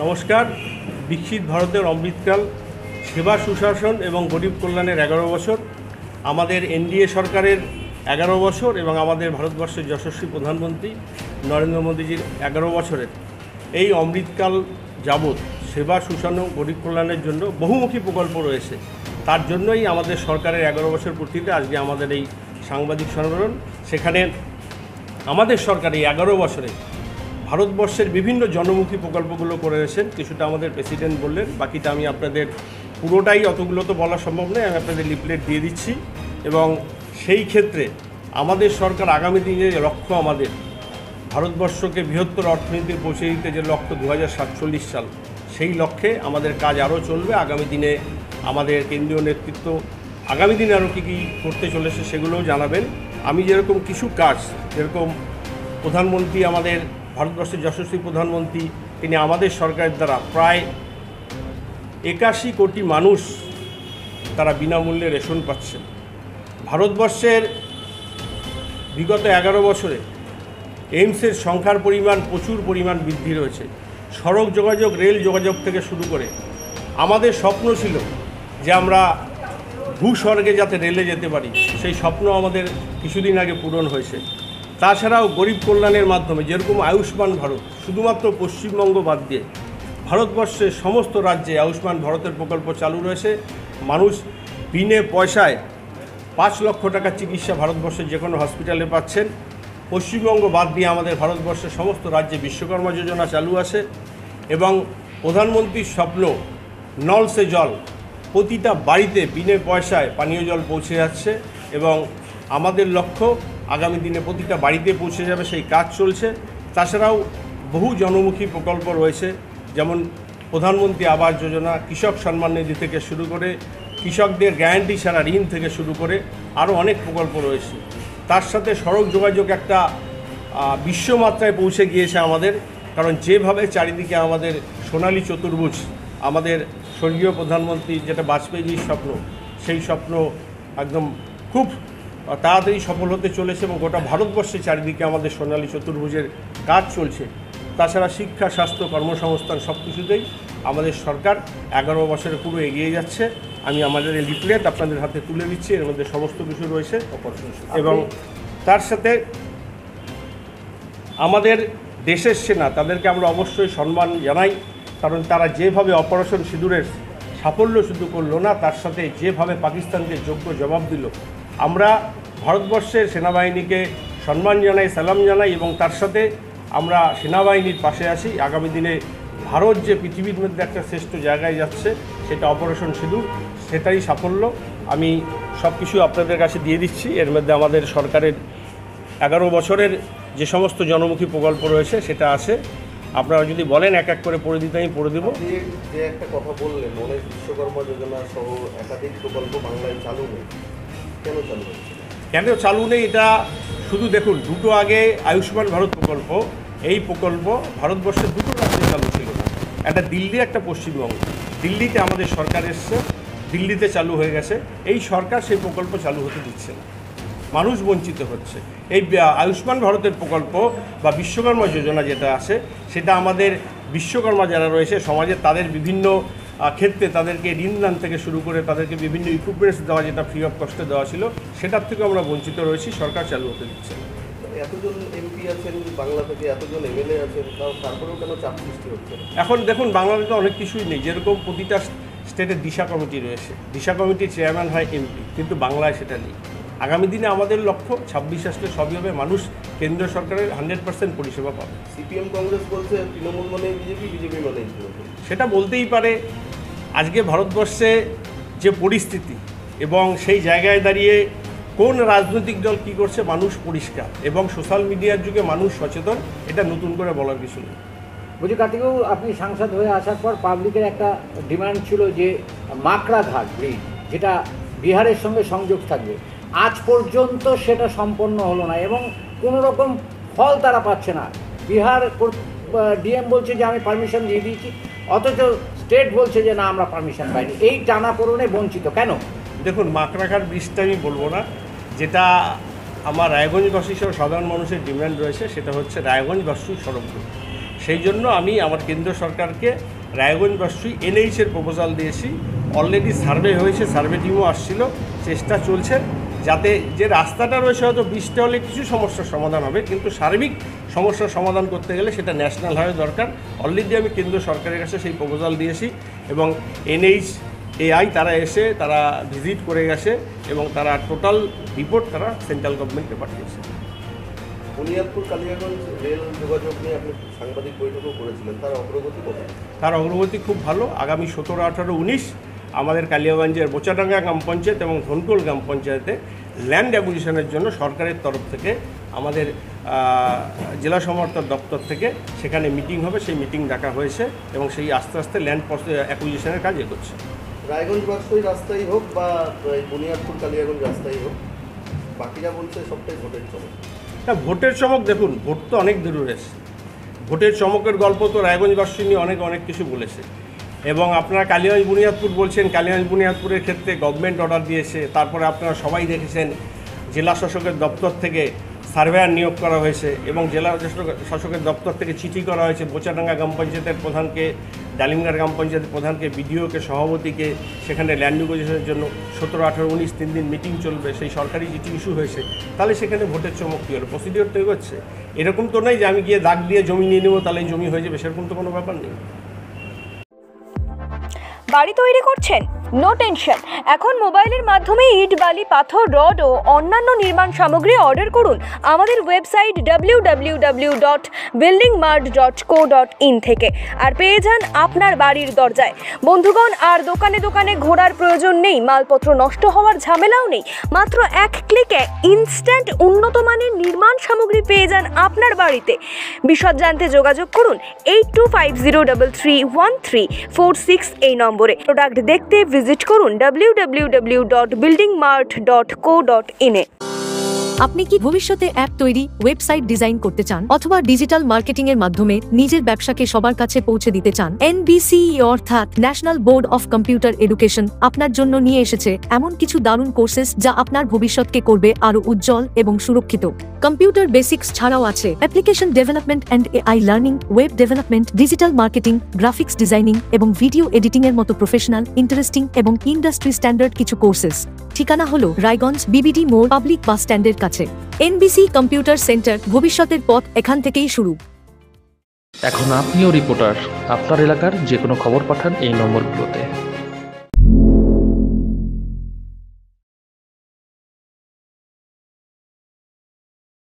নমস্কার। বিকশিত ভারতের অমৃতকাল, সেবা সুশাসন এবং গরিব কল্যাণের 11 বছর, আমাদের এনডিএ সরকারের 11 বছর এবং আমাদের ভারতবর্ষের যশস্বী প্রধানমন্ত্রী নরেন্দ্র মোদীজির 11 বছরের এই অমৃতকাল যাবৎ সেবা সুশাসন গরিব কল্যাণের জন্য বহুমুখী প্রকল্প রয়েছে। তার জন্যই আমাদের সরকারের 11 বছর পূর্তিতে আজকে আমাদের এই সাংবাদিক সম্মেলন। সেখানে আমাদের সরকার এই 11 বছরে ভারতবর্ষের বিভিন্ন জনমুখী প্রকল্পগুলো করে এসেছেন। কিছুটা আমাদের প্রেসিডেন্ট বললেন, বাকিটা আমি আপনাদের পুরোটাই অতগুলো তো বলা সম্ভব নয়, আমি আপনাদের লিফলেট দিয়ে দিচ্ছি। এবং সেই ক্ষেত্রে আমাদের সরকার আগামী দিনে যে লক্ষ্য, আমাদের ভারতবর্ষকে বৃহত্তর অর্থনীতির পৌঁছে দিতে যে লক্ষ্য 2047 সাল, সেই লক্ষ্যে আমাদের কাজ আরও চলবে। আগামী দিনে আমাদের কেন্দ্রীয় নেতৃত্ব আগামী দিনে আরও কী কী করতে চলেছে সেগুলোও জানাবেন। আমি যেরকম কিছু কাজ, যেরকম প্রধানমন্ত্রী, আমাদের ভারতবর্ষের যশস্বী প্রধানমন্ত্রী, তিনি আমাদের সরকারের দ্বারা প্রায় 81 কোটি মানুষ তারা বিনামূল্যে রেশন পাচ্ছেন। ভারতবর্ষের বিগত 11 বছরে এইমসের সংখ্যার পরিমাণ প্রচুর পরিমাণ বৃদ্ধি রয়েছে। সড়ক যোগাযোগ, রেল যোগাযোগ থেকে শুরু করে আমাদের স্বপ্ন ছিল যে আমরা ভূস্বর্গে যাতে রেলে যেতে পারি, সেই স্বপ্ন আমাদের কিছুদিন আগে পূরণ হয়েছে। তাছাড়াও গরিব কল্যাণের মাধ্যমে যেরকম আয়ুষ্মান ভারত, শুধুমাত্র পশ্চিমবঙ্গ বাদ দিয়ে ভারতবর্ষের সমস্ত রাজ্যে আয়ুষ্মান ভারতের প্রকল্প চালু রয়েছে। মানুষ বিনে পয়সায় 5 লক্ষ টাকার চিকিৎসা ভারতবর্ষের যে কোনো হসপিটালে পাচ্ছেন। পশ্চিমবঙ্গ বাদ দিয়ে আমাদের ভারতবর্ষের সমস্ত রাজ্যে বিশ্বকর্মা যোজনা চালু আছে এবং প্রধানমন্ত্রীর স্বপ্ন নল সে জল, প্রতিটা বাড়িতে বিনে পয়সায় পানীয় জল পৌঁছে যাচ্ছে এবং আমাদের লক্ষ্য আগামী দিনে প্রতিটা বাড়িতে পৌঁছে যাবে, সেই কাজ চলছে। তাছাড়াও বহু জনমুখী প্রকল্প রয়েছে, যেমন প্রধানমন্ত্রী আবাস যোজনা, কৃষক সম্মান নিধি থেকে শুরু করে কৃষকদের গ্যারান্টি ছাড়া ঋণ থেকে শুরু করে আরও অনেক প্রকল্প রয়েছে। তার সাথে সড়ক যোগাযোগ একটা বিশ্বমাত্রায় পৌঁছে গিয়েছে আমাদের, কারণ যেভাবে চারিদিকে আমাদের সোনালী চতুর্ভুজ, আমাদের স্বর্গীয় প্রধানমন্ত্রী যেটা বাজপেয়ীজির স্বপ্ন, সেই স্বপ্ন একদম খুব তাড়াতাড়ি সফল হতে চলেছে এবং গোটা ভারতবর্ষে চারিদিকে আমাদের সোনালী চতুর্ভুজের কাজ চলছে। তাছাড়া শিক্ষা, স্বাস্থ্য, কর্মসংস্থান সব কিছুতেই আমাদের সরকার 11 বছরে পুরো এগিয়ে যাচ্ছে। আমি আমাদের এই লিফলেট আপনাদের হাতে তুলে দিচ্ছি, এর মধ্যে সমস্ত কিছু রয়েছে। এবং তার সাথে আমাদের দেশের সেনা, তাদেরকে আমরা অবশ্যই সম্মান জানাই, কারণ তারা যেভাবে অপারেশন সিঁদুরের সাফল্য শুধু করলো না, তার সাথে যেভাবে পাকিস্তানকে যোগ্য জবাব দিল, আমরা ভারতবর্ষের সেনাবাহিনীকে সম্মান জানাই, সালাম জানাই এবং তার সাথে আমরা সেনাবাহিনীর পাশে আছি। আগামী দিনে ভারত যে পৃথিবীর মধ্যে একটা শ্রেষ্ঠ জায়গায় যাচ্ছে, সেটা অপারেশন সিঁদুর, সেটাই সাফল্য। আমি সব কিছু আপনাদের কাছে দিয়ে দিচ্ছি। এর মধ্যে আমাদের সরকারের 11 বছরের যে সমস্ত জনমুখী প্রকল্প রয়েছে সেটা আছে। আপনারা যদি বলেন এক এক করে পড়ে দিতে আমি পড়ে দেবো। যে একটা কথা বললেন, অনেক বিশ্বকর্মা যোজনা সহ একাধিক প্রকল্প বাংলায় চালু নেই, কেন চালু হচ্ছে? কেন চালু নেই এটা শুধু দেখুন, দুটো আগে আয়ুষ্মান ভারত প্রকল্প, এই প্রকল্প ভারতবর্ষের দুটো রাজ্যে চালু ছিল না, একটা দিল্লি, একটা পশ্চিমবঙ্গ। দিল্লিতে আমাদের সরকার এসছে, দিল্লিতে চালু হয়ে গেছে। এই সরকার সেই প্রকল্প চালু হতে দিচ্ছে না, মানুষ বঞ্চিত হচ্ছে। এই আয়ুষ্মান ভারতের প্রকল্প বা বিশ্বকর্মা যোজনা যেটা আছে, সেটা আমাদের বিশ্বকর্মা যারা রয়েছে সমাজে, তাদের বিভিন্ন ক্ষেত্রে তাদেরকে ঋণদান থেকে শুরু করে তাদেরকে বিভিন্ন ইকুইপমেন্টস দেওয়া, যেটা ফ্রি অফ কস্টে দেওয়া ছিল, সেটার থেকে আমরা বঞ্চিত রয়েছি। সরকার চালু হতে দিচ্ছে না। এতজন এমপি আছেন বাংলা থেকে, এতজন এমএলএ আছেন, তারপরেও কেন চাপ সৃষ্টি হচ্ছে? এখন দেখুন, বাংলাদেশে অনেক কিছুই নেই। যেরকম প্রতিটা স্টেটের দিশা কমিটি রয়েছে, দিশা কমিটির চেয়ারম্যান হয় এমপি, কিন্তু বাংলায় সেটা নেই। আগামী দিনে আমাদের লক্ষ্য 26 আসলে সবই হবে, মানুষ কেন্দ্র সরকারের 100% পরিষেবা পাবে। সিপিএম কংগ্রেস বলছে তৃণমূল মানে বিজেপি, বিজেপি মানে সেটা বলতেই পারে। আজকে ভারতবর্ষে যে পরিস্থিতি এবং সেই জায়গায় দাঁড়িয়ে কোন রাজনৈতিক দল কী করছে, মানুষ পরিষ্কার এবং সোশ্যাল মিডিয়ার যুগে মানুষ সচেতন, এটা নতুন করে বলার কিছু নেই। বলছি কার্তিকবাবু, আপনি সাংসদ হয়ে আসার পর পাবলিকের একটা ডিমান্ড ছিল যে মাকড়াঘাট ব্রিজ, যেটা বিহারের সঙ্গে সংযোগ থাকবে, আজ পর্যন্ত সেটা সম্পন্ন হলো না এবং কোনো রকম ফল তারা পাচ্ছে না। বিহার ডিএম বলছে যে আমি পারমিশন দিয়ে দিয়েছি, অথচ স্টেট বলছে যে না, আমরা পারমিশন পাইনি। এই টানাপোড়েনে বঞ্চিত কেন? দেখুন, মাকড়াঘাট ব্রিজটা আমি বলবো না, যেটা আমার রায়গঞ্জবাসী সহ সাধারণ মানুষের ডিমান্ড রয়েছে, সেটা হচ্ছে রায়গঞ্জ বাসু সড়ক। সেই জন্য আমি আমার কেন্দ্র সরকারকে রায়গঞ্জবাসী এনএইচের প্রপোজাল দিয়েছি। অলরেডি সার্ভে হয়েছে, সার্ভে টিমও আসছিল, চেষ্টা চলছে যাতে যে রাস্তাটা রয়েছে হয়তো বৃষ্টি হলে কিছু সমস্যার সমাধান হবে, কিন্তু সার্বিক সমস্যার সমাধান করতে গেলে সেটা ন্যাশনাল হাইওয়ে দরকার। অলরেডি আমি কেন্দ্র সরকারের কাছে সেই প্রপোজাল দিয়েছি এবং NHAI তারা এসে তারা ভিজিট করে গেছে এবং তারা টোটাল রিপোর্ট তারা সেন্ট্রাল গভর্নমেন্টকে পাঠিয়েছে। বুনিয়াদপুর কালিয়াগঞ্জ রেল যোগাযোগ নিয়ে আপনি সাংবাদিক বৈঠকও করেছিলেন, তার অগ্রগতি কোথায়? তার অগ্রগতি খুব ভালো। আগামী 17, 18, 19 আমাদের কালিয়াগঞ্জের বোচাডাঙ্গা গ্রাম পঞ্চায়েত এবং ধনকোল গ্রাম পঞ্চায়েতে ল্যান্ড অ্যাকুইজিশনের জন্য সরকারের তরফ থেকে আমাদের জেলা সমর্থক দপ্তর থেকে সেখানে মিটিং হবে, সেই মিটিং ডাকা হয়েছে এবং সেই আস্তে আস্তে ল্যান্ড অ্যাকুইজিশনের কাজ এগোচ্ছে। রায়গঞ্জবাসী রাস্তাই হোক বা বুনিয়াদপুর কালিয়াগঞ্জ রাস্তাই হোক, বাকিরা বলছে সবটাই ভোটের চমক। না, ভোটের চমক দেখুন, ভোট তো অনেক দূরে রয়েছে। ভোটের চমকের গল্প তো রায়গঞ্জবাসী নিয়ে অনেক কিছু বলেছে এবং আপনারা কালিয়াগঞ্জ বুনিয়াদপুর বলছেন, কালিয়াগঞ্জ বুনিয়াদপুরের ক্ষেত্রে গভর্নমেন্ট অর্ডার দিয়েছে। তারপরে আপনারা সবাই দেখেছেন জেলা শাসকের দপ্তর থেকে সার্ভেয়ার নিয়োগ করা হয়েছে এবং জেলা শাসকের দপ্তর থেকে চিঠি করা হয়েছে বোচাডাঙ্গা গ্রাম পঞ্চায়েতের প্রধানকে, ডালিমগাড় গ্রাম পঞ্চায়েতের প্রধানকে, বিডিওকে, সভাপতিকে, সেখানে ল্যান্ড নেগোসিয়েশনের জন্য 17, 18, 19 3 দিন মিটিং চলবে, সেই সরকারি চিঠি ইস্যু হয়েছে। তাহলে সেখানে ভোটের চমক কী হলো? প্রসিডিওর তো এগোচ্ছে। এরকম তো নয় যে আমি গিয়ে দাগ দিয়ে জমি নিয়ে নেবো তাহলে জমি হয়ে যাবে, সেরকম তো কোনো ব্যাপার নেই। বাড়ি তৈরি করছেন? নো টেনশন, এখন মোবাইলের মাধ্যমে ইট, বালি, পাথর, রড ও অন্যান্য নির্মাণ সামগ্রী অর্ডার করুন আমাদের ওয়েবসাইট www.buildingmart.co.in থেকে আর পেয়ে যান আপনার বাড়ির দরজায়। বন্ধুগণ, আর দোকানে দোকানে ঘোরার প্রয়োজন নেই, মালপত্র নষ্ট হওয়ার ঝামেলাও নেই। মাত্র এক ক্লিকে ইনস্ট্যান্ট উন্নত মানের নির্মাণ সামগ্রী পেয়ে যান আপনার বাড়িতে। বিশদ জানতে যোগাযোগ করুন 8250331346 এই নম্বরে। প্রোডাক্ট দেখতে ভিজিট করুন www.buildingmart.co.in এ। আপনি কি ভবিষ্যতে অ্যাপ তৈরি, ওয়েবসাইট ডিজাইন করতে চান অথবা ডিজিটাল মার্কেটিং এর মাধ্যমে নিজের ব্যবসাকে সবার কাছে পৌঁছে দিতে চান? NBCE অর্থাৎ national board of computer education আপনার জন্য নিয়ে এসেছে এমন কিছু দারুণ কোর্সেস যা আপনার ভবিষ্যৎকে করবে আরো উজ্জ্বল এবং সুরক্ষিত। কম্পিউটার বেসিক্স ছাড়াও আছে application development and AI learning, web development, digital marketing, graphics designing এবং ভিডিও এডিটিং এর মতো প্রফেশনাল, ইন্টারেস্টিং এবং ইন্ডাস্ট্রি স্ট্যান্ডার্ড কিছু কোর্সেস। ঠিকানা হলো রায়গঞ্জ BBD মোড়, পাবলিক বাস স্ট্যান্ডের কাছে। NBC কম্পিউটার সেন্টার, ভবিষ্যতের পথ এখান থেকেই শুরু। এখন আপনিও রিপোর্টার, আপনার এলাকার যে কোনো খবর পাঠান এই নম্বরগুলোতে।